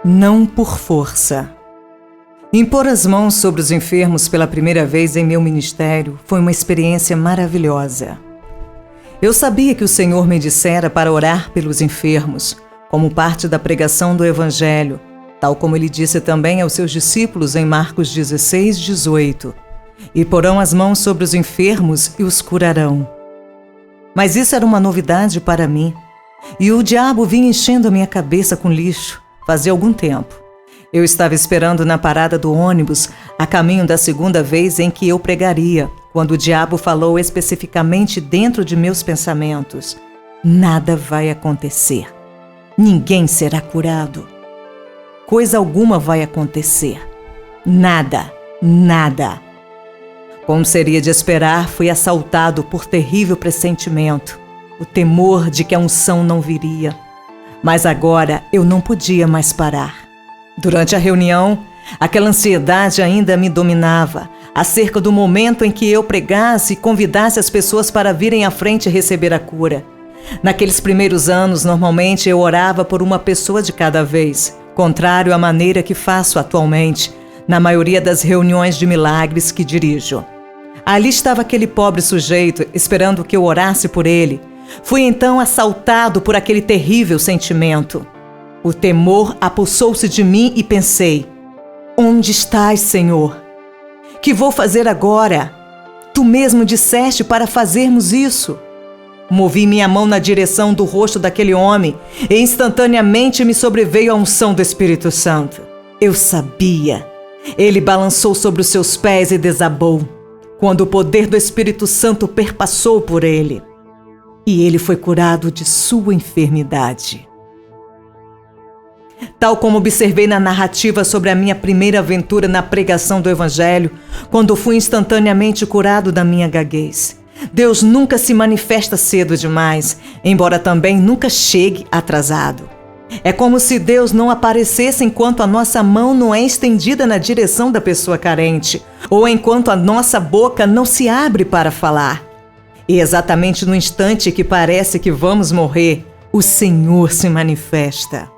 Não por força. Impor as mãos sobre os enfermos pela primeira vez em meu ministério foi uma experiência maravilhosa. Eu sabia que o Senhor me dissera para orar pelos enfermos, como parte da pregação do Evangelho, tal como ele disse também aos seus discípulos em Marcos 16:18. E porão as mãos sobre os enfermos e os curarão. Mas isso era uma novidade para mim, e o diabo vinha enchendo a minha cabeça com lixo fazia algum tempo. Eu estava esperando na parada do ônibus, a caminho da segunda vez em que eu pregaria, quando o diabo falou especificamente dentro de meus pensamentos: nada vai acontecer. Ninguém será curado. Coisa alguma vai acontecer. Nada, nada. Como seria de esperar, fui assaltado por terrível pressentimento, o temor de que a unção não viria. Mas agora eu não podia mais parar. Durante a reunião, aquela ansiedade ainda me dominava, acerca do momento em que eu pregasse e convidasse as pessoas para virem à frente receber a cura. Naqueles primeiros anos, normalmente eu orava por uma pessoa de cada vez, contrário à maneira que faço atualmente, na maioria das reuniões de milagres que dirijo. Ali estava aquele pobre sujeito, esperando que eu orasse por ele. Fui então assaltado por aquele terrível sentimento. O temor apossou-se de mim e pensei: onde estás, Senhor? Que vou fazer agora? Tu mesmo disseste para fazermos isso. Movi minha mão na direção do rosto daquele homem e instantaneamente me sobreveio a unção do Espírito Santo. Eu sabia. Ele balançou sobre os seus pés e desabou, quando o poder do Espírito Santo perpassou por ele. E ele foi curado de sua enfermidade. Tal como observei na narrativa sobre a minha primeira aventura na pregação do Evangelho, quando fui instantaneamente curado da minha gaguez. Deus nunca se manifesta cedo demais, embora também nunca chegue atrasado. É como se Deus não aparecesse enquanto a nossa mão não é estendida na direção da pessoa carente, ou enquanto a nossa boca não se abre para falar. E exatamente no instante que parece que vamos morrer, o Senhor se manifesta.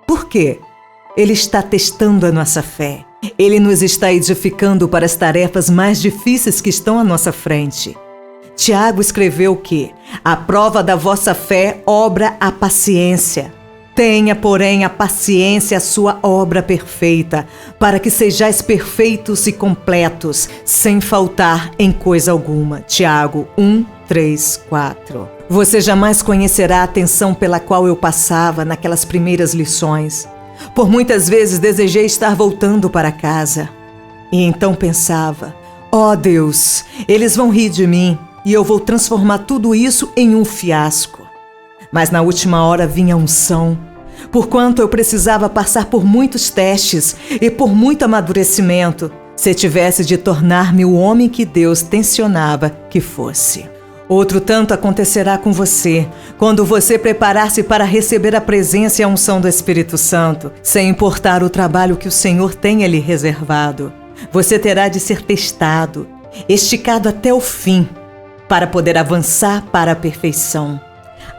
Por quê? Ele está testando a nossa fé. Ele nos está edificando para as tarefas mais difíceis que estão à nossa frente. Tiago escreveu que a prova da vossa fé obra a paciência. Tenha, porém, a paciência a sua obra perfeita, para que sejais perfeitos e completos, sem faltar em coisa alguma. Tiago 1:3-4. Você jamais conhecerá a tensão pela qual eu passava naquelas primeiras lições. Por muitas vezes desejei estar voltando para casa. E então pensava: ó Deus, eles vão rir de mim e eu vou transformar tudo isso em um fiasco. Mas na última hora vinha a unção, porquanto eu precisava passar por muitos testes e por muito amadurecimento, se tivesse de tornar-me o homem que Deus tensionava que fosse. Outro tanto acontecerá com você, quando você preparar-se para receber a presença e a unção do Espírito Santo, sem importar o trabalho que o Senhor tenha lhe reservado. Você terá de ser testado, esticado até o fim, para poder avançar para a perfeição.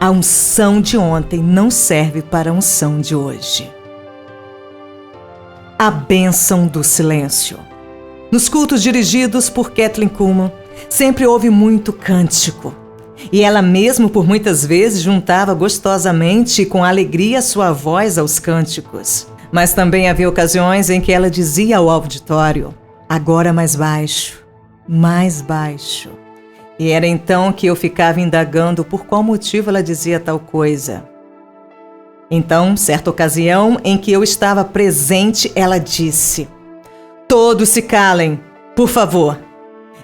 A unção de ontem não serve para a unção de hoje. A bênção do silêncio. Nos cultos dirigidos por Kathryn Kuhlman, sempre houve muito cântico. E ela mesmo, por muitas vezes, juntava gostosamente e com alegria sua voz aos cânticos. Mas também havia ocasiões em que ela dizia ao auditório: agora mais baixo, mais baixo. E era então que eu ficava indagando por qual motivo ela dizia tal coisa. Então, certa ocasião em que eu estava presente, ela disse: todos se calem, por favor.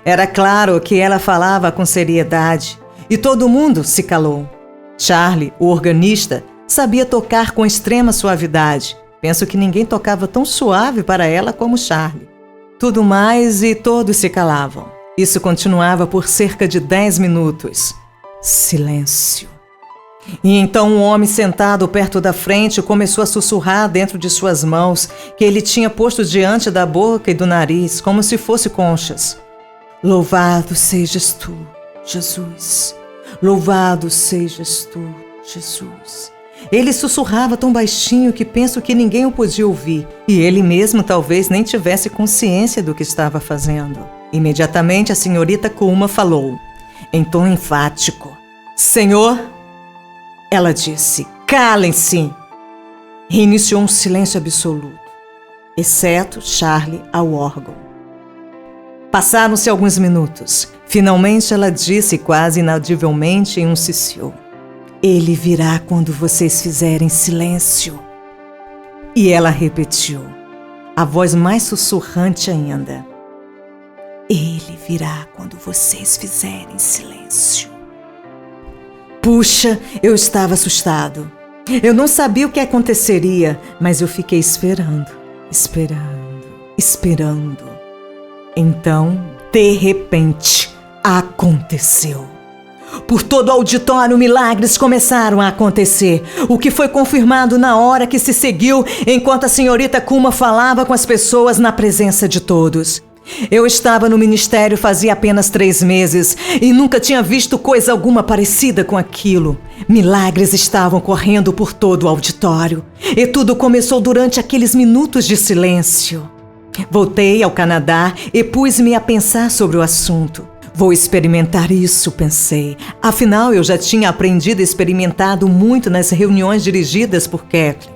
Era claro que ela falava com seriedade, e todo mundo se calou. Charlie, o organista, sabia tocar com extrema suavidade. Penso que ninguém tocava tão suave para ela como Charlie. Tudo mais e todos se calavam. Isso continuava por cerca de 10 minutos. Silêncio. E então um homem sentado perto da frente começou a sussurrar dentro de suas mãos, que ele tinha posto diante da boca e do nariz, como se fosse conchas. Louvado sejas tu, Jesus. Louvado sejas tu, Jesus. Ele sussurrava tão baixinho que penso que ninguém o podia ouvir, e ele mesmo talvez nem tivesse consciência do que estava fazendo. Imediatamente a senhorita Kuma falou, em tom enfático: "Senhor?" Ela disse: "Calem-se!" Reiniciou um silêncio absoluto, exceto Charlie ao órgão. Passaram-se alguns minutos. Finalmente ela disse quase inaudivelmente em um cicio: "Ele virá quando vocês fizerem silêncio." E ela repetiu, a voz mais sussurrante ainda: "Ele virá quando vocês fizerem silêncio." Puxa, eu estava assustado. Eu não sabia o que aconteceria, mas eu fiquei esperando. Então, de repente, aconteceu. Por todo o auditório, milagres começaram a acontecer, o que foi confirmado na hora que se seguiu enquanto a senhorita Kuma falava com as pessoas na presença de todos. Eu estava no ministério fazia apenas 3 meses e nunca tinha visto coisa alguma parecida com aquilo. Milagres estavam correndo por todo o auditório e tudo começou durante aqueles minutos de silêncio. Voltei ao Canadá e pus-me a pensar sobre o assunto. Vou experimentar isso, pensei. Afinal, eu já tinha aprendido e experimentado muito nas reuniões dirigidas por Kathleen.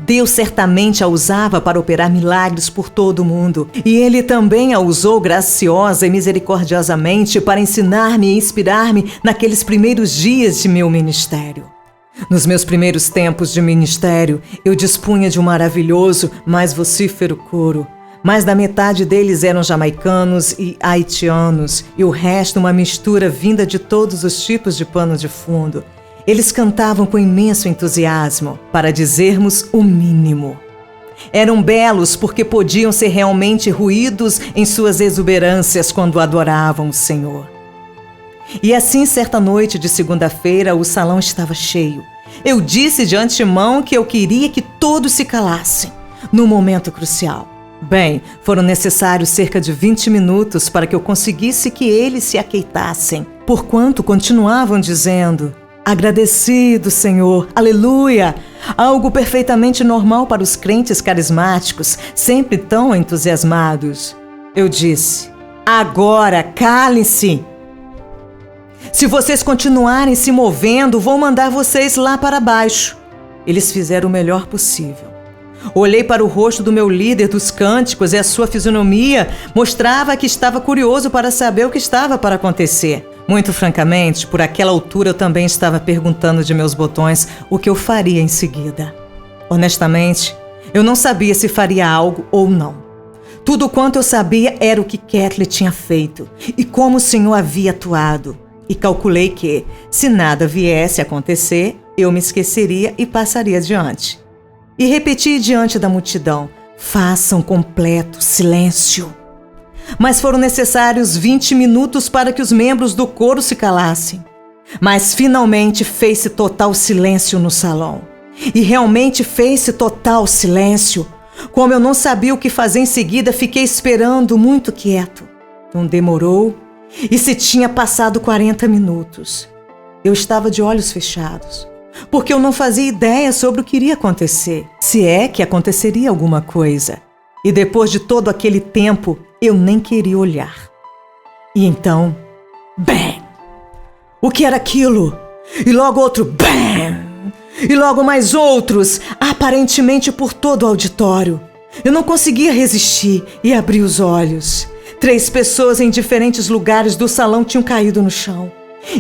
Deus certamente a usava para operar milagres por todo o mundo. E Ele também a usou graciosa e misericordiosamente para ensinar-me e inspirar-me naqueles primeiros dias de meu ministério. Nos meus primeiros tempos de ministério, eu dispunha de um maravilhoso, mas vocífero coro. Mais da metade deles eram jamaicanos e haitianos, e o resto uma mistura vinda de todos os tipos de pano de fundo. Eles cantavam com imenso entusiasmo, para dizermos o mínimo. Eram belos porque podiam ser realmente ruídos em suas exuberâncias quando adoravam o Senhor. E assim, certa noite de segunda-feira, o salão estava cheio. Eu disse de antemão que eu queria que todos se calassem, no momento crucial. Bem, foram necessários cerca de 20 minutos para que eu conseguisse que eles se aquietassem, porquanto continuavam dizendo: "Agradecido, Senhor, aleluia!" Algo perfeitamente normal para os crentes carismáticos, sempre tão entusiasmados. Eu disse: "Agora, calem-se! Se vocês continuarem se movendo, vou mandar vocês lá para baixo." Eles fizeram o melhor possível. Olhei para o rosto do meu líder dos cânticos e a sua fisionomia mostrava que estava curioso para saber o que estava para acontecer. Muito francamente, por aquela altura eu também estava perguntando de meus botões o que eu faria em seguida. Honestamente, eu não sabia se faria algo ou não. Tudo quanto eu sabia era o que Kathleen tinha feito e como o Senhor havia atuado. E calculei que, se nada viesse a acontecer, eu me esqueceria e passaria adiante. E repeti diante da multidão: "Façam completo silêncio." Mas foram necessários 20 minutos para que os membros do coro se calassem. Mas finalmente fez-se total silêncio no salão. E realmente fez-se total silêncio. Como eu não sabia o que fazer em seguida, fiquei esperando muito quieto. Não demorou e se tinha passado 40 minutos. Eu estava de olhos fechados, porque eu não fazia ideia sobre o que iria acontecer, se é que aconteceria alguma coisa. E depois de todo aquele tempo, eu nem queria olhar. E então, bam! O que era aquilo? E logo outro bam! E logo mais outros, aparentemente por todo o auditório. Eu não conseguia resistir e abri os olhos. 3 pessoas em diferentes lugares do salão tinham caído no chão.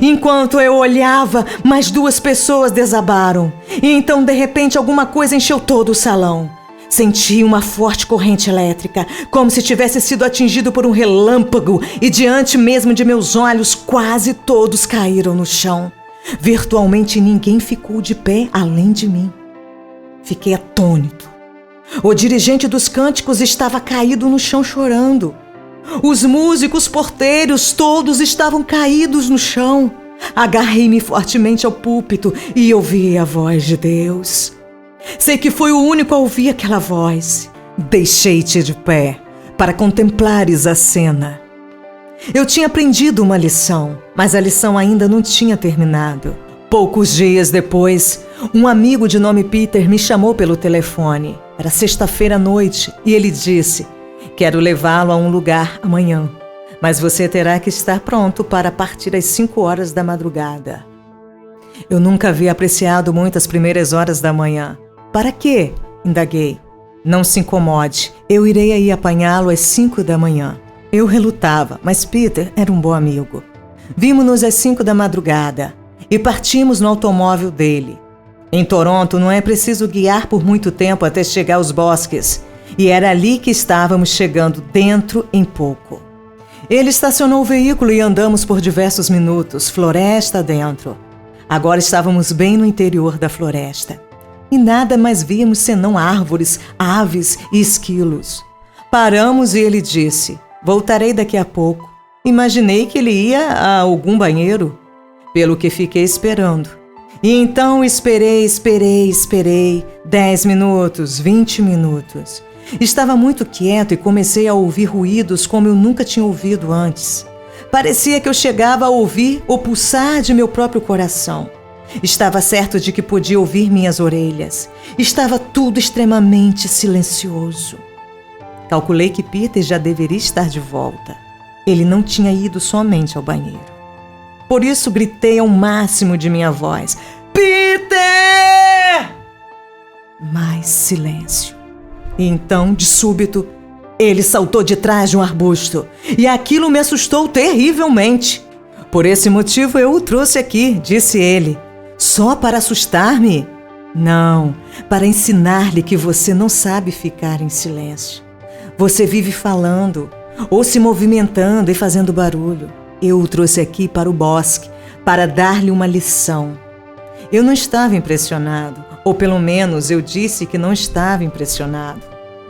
Enquanto eu olhava, mais 2 pessoas desabaram. E então, de repente, alguma coisa encheu todo o salão. Senti uma forte corrente elétrica, como se tivesse sido atingido por um relâmpago, e diante mesmo de meus olhos, quase todos caíram no chão. Virtualmente ninguém ficou de pé além de mim. Fiquei atônito. O dirigente dos cânticos estava caído no chão chorando. Os músicos, porteiros, todos estavam caídos no chão. Agarrei-me fortemente ao púlpito e ouvi a voz de Deus. Sei que fui o único a ouvir aquela voz. Deixei-te de pé para contemplares a cena. Eu tinha aprendido uma lição, mas a lição ainda não tinha terminado. Poucos dias depois, um amigo de nome Peter me chamou pelo telefone. Era sexta-feira à noite e ele disse: "Quero levá-lo a um lugar amanhã, mas você terá que estar pronto para partir às 5 horas da madrugada." Eu nunca havia apreciado muito as primeiras horas da manhã. "Para quê?" indaguei. "Não se incomode, eu irei aí apanhá-lo às 5 da manhã." Eu relutava, mas Peter era um bom amigo. Vimos-nos às 5 da madrugada e partimos no automóvel dele. Em Toronto não é preciso guiar por muito tempo até chegar aos bosques, e era ali que estávamos chegando, dentro em pouco. Ele estacionou o veículo e andamos por diversos minutos, floresta dentro. Agora estávamos bem no interior da floresta, e nada mais víamos senão árvores, aves e esquilos. Paramos e ele disse: "Voltarei daqui a pouco." Imaginei que ele ia a algum banheiro, pelo que fiquei esperando. E então esperei, 10 minutos, 20 minutos. Estava muito quieto e comecei a ouvir ruídos como eu nunca tinha ouvido antes. Parecia que eu chegava a ouvir o pulsar de meu próprio coração. Estava certo de que podia ouvir minhas orelhas. Estava tudo extremamente silencioso. Calculei que Peter já deveria estar de volta. Ele não tinha ido somente ao banheiro. Por isso gritei ao máximo de minha voz: "Peter!" Mais silêncio. E então, de súbito, ele saltou de trás de um arbusto. E aquilo me assustou terrivelmente. "Por esse motivo eu o trouxe aqui", disse ele. "Só para assustar-me?" "Não, para ensinar-lhe que você não sabe ficar em silêncio. Você vive falando, ou se movimentando e fazendo barulho. Eu o trouxe aqui para o bosque, para dar-lhe uma lição." Eu não estava impressionado, ou pelo menos eu disse que não estava impressionado.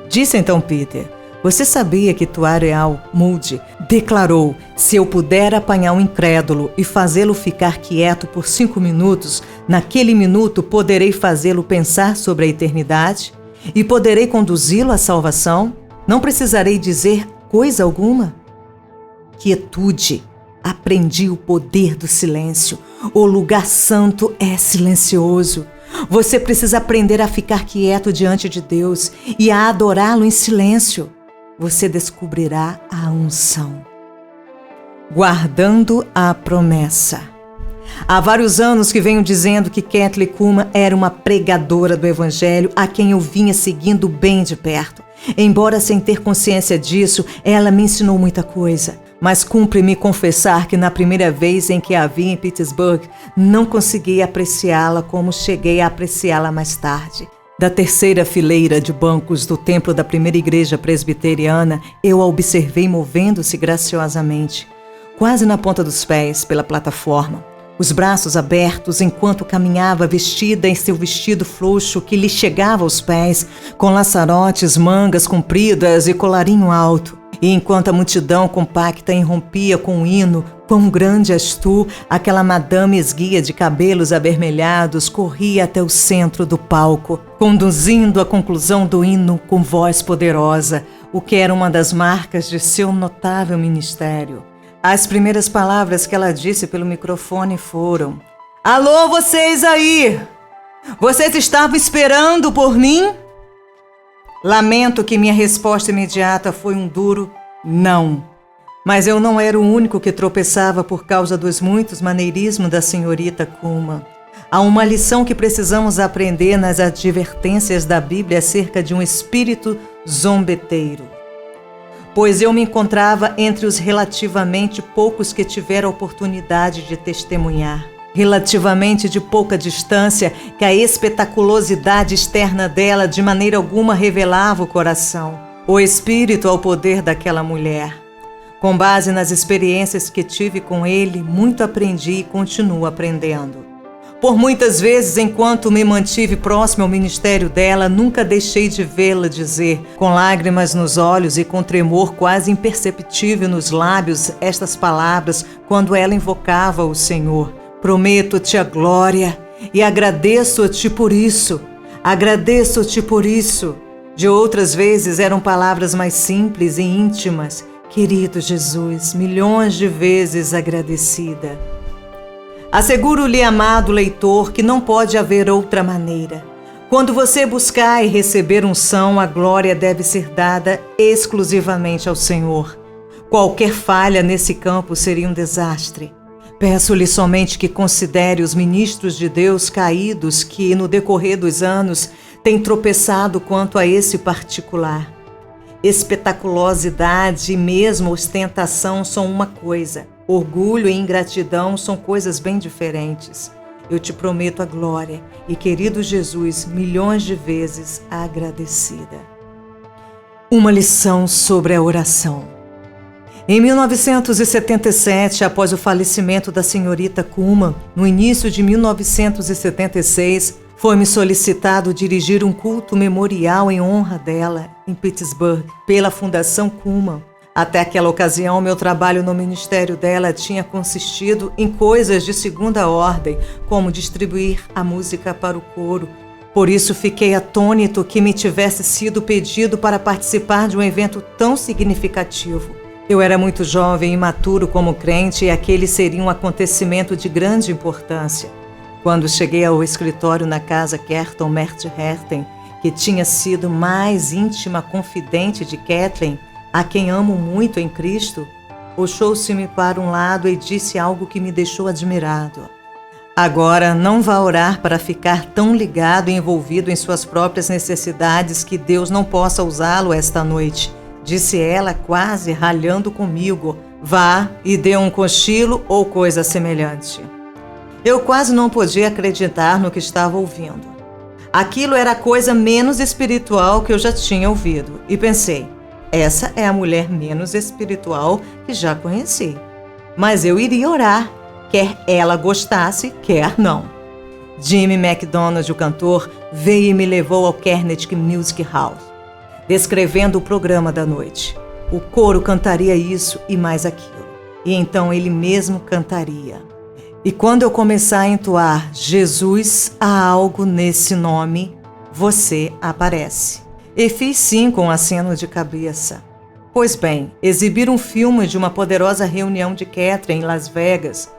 Disse então Peter: "Você sabia que Tuareal Moody declarou: se eu puder apanhar um incrédulo e fazê-lo ficar quieto por 5 minutos, naquele minuto poderei fazê-lo pensar sobre a eternidade e poderei conduzi-lo à salvação? Não precisarei dizer coisa alguma?" Quietude. Aprendi o poder do silêncio. O lugar santo é silencioso. Você precisa aprender a ficar quieto diante de Deus e a adorá-lo em silêncio. Você descobrirá a unção. Guardando a promessa. Há vários anos que venho dizendo que Kathleen Kuhlman era uma pregadora do Evangelho a quem eu vinha seguindo bem de perto. Embora sem ter consciência disso, ela me ensinou muita coisa. Mas cumpre-me confessar que na primeira vez em que a vi em Pittsburgh, não consegui apreciá-la como cheguei a apreciá-la mais tarde. Da terceira fileira de bancos do templo da primeira igreja presbiteriana, eu a observei movendo-se graciosamente, quase na ponta dos pés, pela plataforma. Os braços abertos enquanto caminhava vestida em seu vestido frouxo que lhe chegava aos pés, com laçarotes, mangas compridas e colarinho alto. E enquanto a multidão compacta irrompia com um hino, quão grande és tu, aquela madame esguia de cabelos avermelhados corria até o centro do palco, conduzindo a conclusão do hino com voz poderosa, o que era uma das marcas de seu notável ministério. As primeiras palavras que ela disse pelo microfone foram: "Alô, vocês aí! Vocês estavam esperando por mim?" Lamento que minha resposta imediata foi um duro não. Mas eu não era o único que tropeçava por causa dos muitos maneirismos da senhorita Kuhlman. Há uma lição que precisamos aprender nas advertências da Bíblia acerca de um espírito zombeteiro. Pois eu me encontrava entre os relativamente poucos que tiveram a oportunidade de testemunhar. Relativamente de pouca distância, que a espetaculosidade externa dela de maneira alguma revelava o coração, o espírito ao poder daquela mulher. Com base nas experiências que tive com ele, muito aprendi e continuo aprendendo. Por muitas vezes, enquanto me mantive próximo ao ministério dela, nunca deixei de vê-la dizer, com lágrimas nos olhos e com tremor quase imperceptível nos lábios, estas palavras quando ela invocava o Senhor: "Prometo-te a glória e agradeço-te por isso. Agradeço-te por isso." De outras vezes eram palavras mais simples e íntimas: "Querido Jesus, milhões de vezes agradecida." Asseguro-lhe, amado leitor, que não pode haver outra maneira. Quando você buscar e receber unção, a glória deve ser dada exclusivamente ao Senhor. Qualquer falha nesse campo seria um desastre. Peço-lhe somente que considere os ministros de Deus caídos que, no decorrer dos anos, têm tropeçado quanto a esse particular. Espetaculosidade e mesmo ostentação são uma coisa. Orgulho e ingratidão são coisas bem diferentes. Eu te prometo a glória e, querido Jesus, milhões de vezes agradecida. Uma lição sobre a oração. Em 1977, após o falecimento da senhorita Kuhlman, no início de 1976, foi-me solicitado dirigir um culto memorial em honra dela, em Pittsburgh, pela Fundação Kuhlman. Até aquela ocasião, meu trabalho no ministério dela tinha consistido em coisas de segunda ordem, como distribuir a música para o coro. Por isso, fiquei atônito que me tivesse sido pedido para participar de um evento tão significativo. Eu era muito jovem e imaturo como crente e aquele seria um acontecimento de grande importância. Quando cheguei ao escritório na casa Kerton Mertherten, que tinha sido mais íntima confidente de Kathleen, a quem amo muito em Cristo, puxou-se-me para um lado e disse algo que me deixou admirado. Agora, não vá orar para ficar tão ligado e envolvido em suas próprias necessidades que Deus não possa usá-lo esta noite, disse ela, quase ralhando comigo. Vá e dê um cochilo ou coisa semelhante. Eu quase não podia acreditar no que estava ouvindo. Aquilo era a coisa menos espiritual que eu já tinha ouvido. E pensei, essa é a mulher menos espiritual que já conheci. Mas eu iria orar, quer ela gostasse, quer não. Jimmy McDonald, o cantor, veio e me levou ao Carnegie Music Hall, descrevendo o programa da noite. O coro cantaria isso e mais aquilo. E então ele mesmo cantaria. E quando eu começar a entoar Jesus, há algo nesse nome, você aparece. E fiz sim com um aceno de cabeça. Pois bem, exibir um filme de uma poderosa reunião de Kathleen em Las Vegas,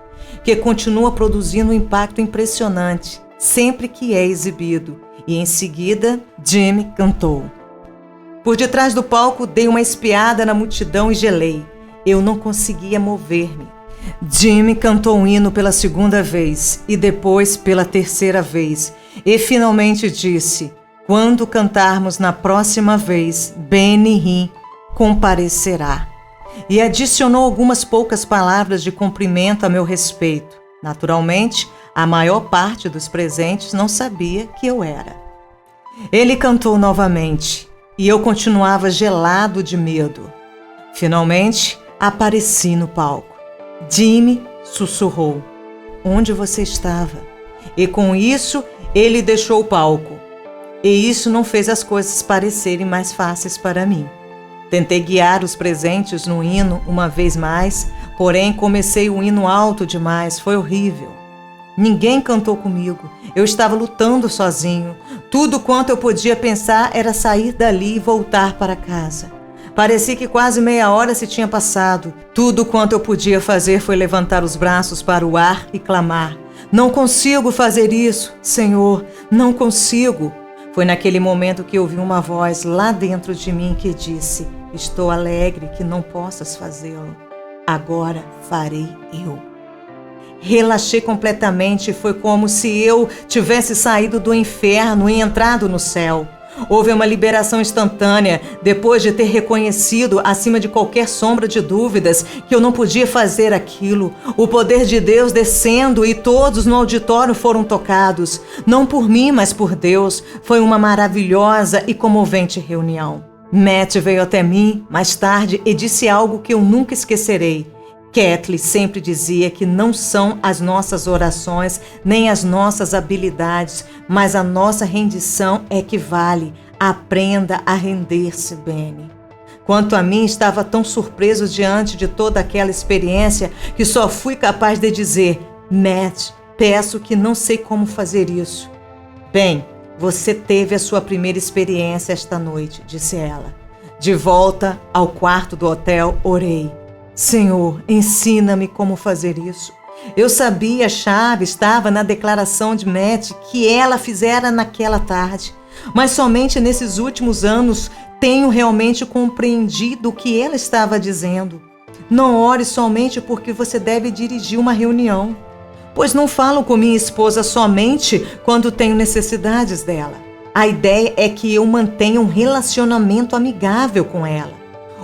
que continua produzindo um impacto impressionante, sempre que é exibido. E em seguida, Jimmy cantou. Por detrás do palco, dei uma espiada na multidão e gelei. Eu não conseguia mover-me. Jimmy cantou um hino pela segunda vez e depois pela terceira vez. E finalmente disse, quando cantarmos na próxima vez, Benny Hinn comparecerá. E adicionou algumas poucas palavras de cumprimento a meu respeito. Naturalmente, a maior parte dos presentes não sabia que eu era. Ele cantou novamente. E eu continuava gelado de medo. Finalmente, apareci no palco. Jimmy sussurrou, onde você estava? E com isso, ele deixou o palco. E isso não fez as coisas parecerem mais fáceis para mim. Tentei guiar os presentes no hino uma vez mais, porém comecei o hino alto demais, foi horrível. Ninguém cantou comigo, eu estava lutando sozinho. Tudo quanto eu podia pensar era sair dali e voltar para casa. Parecia que quase meia hora se tinha passado. Tudo quanto eu podia fazer foi levantar os braços para o ar e clamar. Não consigo fazer isso, Senhor, não consigo. Foi naquele momento que ouvi uma voz lá dentro de mim que disse, estou alegre que não possas fazê-lo. Agora farei eu. Relaxei completamente, foi como se eu tivesse saído do inferno e entrado no céu. Houve uma liberação instantânea, depois de ter reconhecido, acima de qualquer sombra de dúvidas, que eu não podia fazer aquilo. O poder de Deus descendo e todos no auditório foram tocados. Não por mim, mas por Deus. Foi uma maravilhosa e comovente reunião. Matt veio até mim mais tarde e disse algo que eu nunca esquecerei. Kathleen sempre dizia que não são as nossas orações nem as nossas habilidades, mas a nossa rendição é que vale. Aprenda a render-se, Benny. Quanto a mim, estava tão surpreso diante de toda aquela experiência que só fui capaz de dizer, Matt, peço que não sei como fazer isso. Bem, você teve a sua primeira experiência esta noite, disse ela. De volta ao quarto do hotel, orei. Senhor, ensina-me como fazer isso. Eu sabia, a chave estava na declaração de Matt que ela fizera naquela tarde. Mas somente nesses últimos anos tenho realmente compreendido o que ela estava dizendo. Não ore somente porque você deve dirigir uma reunião, pois não falo com minha esposa somente quando tenho necessidades dela. A ideia é que eu mantenha um relacionamento amigável com ela.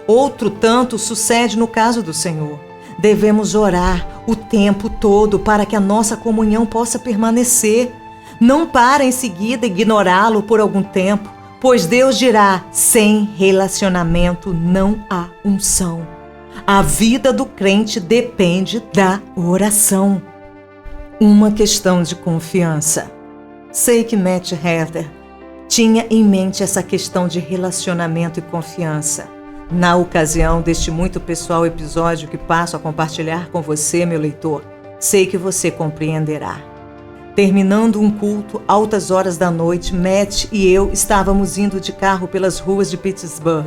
Outro tanto sucede no caso do Senhor. Devemos orar o tempo todo para que a nossa comunhão possa permanecer. Não para em seguida ignorá-lo por algum tempo, pois Deus dirá: sem relacionamento não há unção. A vida do crente depende da oração. Uma questão de confiança. Sei que Matt Heather tinha em mente essa questão de relacionamento e confiança. Na ocasião deste muito pessoal episódio que passo a compartilhar com você, meu leitor, sei que você compreenderá. Terminando um culto, altas horas da noite, Matt e eu estávamos indo de carro pelas ruas de Pittsburgh.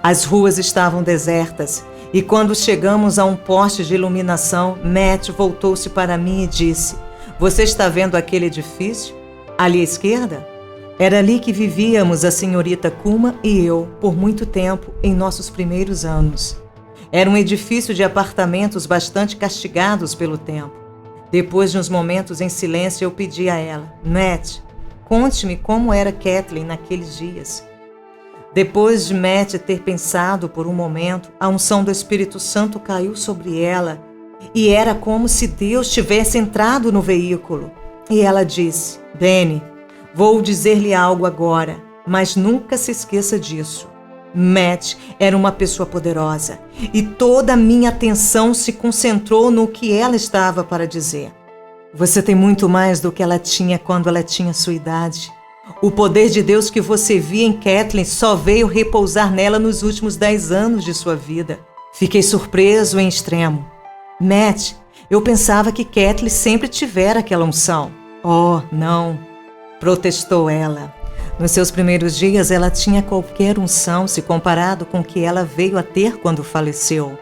As ruas estavam desertas e quando chegamos a um poste de iluminação, Matt voltou-se para mim e disse: "Você está vendo aquele edifício? Ali à esquerda?" Era ali que vivíamos a senhorita Kuma e eu por muito tempo em nossos primeiros anos. Era um edifício de apartamentos bastante castigados pelo tempo. Depois de uns momentos em silêncio, eu pedi a ela: "Matt, conte-me como era Kathleen naqueles dias." Depois de Matt ter pensado por um momento, a unção do Espírito Santo caiu sobre ela e era como se Deus tivesse entrado no veículo. E ela disse: "Benny, vou dizer-lhe algo agora, mas nunca se esqueça disso. Matt era uma pessoa poderosa e toda a minha atenção se concentrou no que ela estava para dizer. Você tem muito mais do que ela tinha quando ela tinha sua idade. O poder de Deus que você via em Kathleen só veio repousar nela nos últimos 10 anos de sua vida." Fiquei surpreso em extremo. "Matt, eu pensava que Kathleen sempre tivera aquela unção." "Oh, não," protestou ela. "Nos seus primeiros dias, ela tinha qualquer unção se comparado com o que ela veio a ter quando faleceu."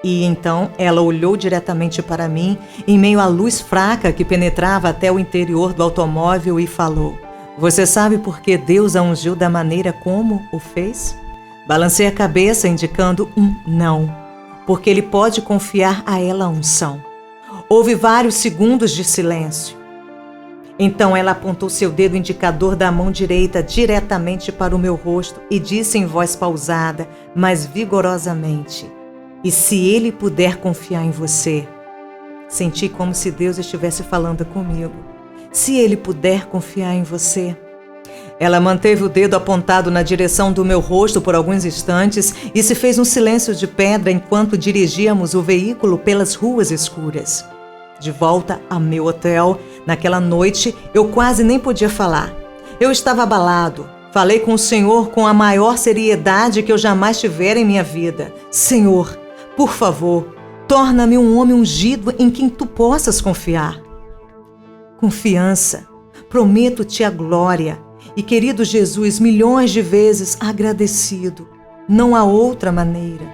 E então ela olhou diretamente para mim, em meio à luz fraca que penetrava até o interior do automóvel e falou: "Você sabe por que Deus a ungiu da maneira como o fez?" Balancei a cabeça, indicando um não. "Porque ele pode confiar a ela a unção." Houve vários segundos de silêncio. Então ela apontou seu dedo indicador da mão direita diretamente para o meu rosto e disse em voz pausada, mas vigorosamente: "E se ele puder confiar em você?" Senti como se Deus estivesse falando comigo. "Se ele puder confiar em você?" Ela manteve o dedo apontado na direção do meu rosto por alguns instantes e se fez um silêncio de pedra enquanto dirigíamos o veículo pelas ruas escuras. De volta ao meu hotel, naquela noite, eu quase nem podia falar. Eu estava abalado. Falei com o Senhor com a maior seriedade que eu jamais tivera em minha vida. "Senhor, por favor, torna-me um homem ungido em quem tu possas confiar." Confiança. Prometo-te a glória. E, querido Jesus, milhões de vezes agradecido. Não há outra maneira.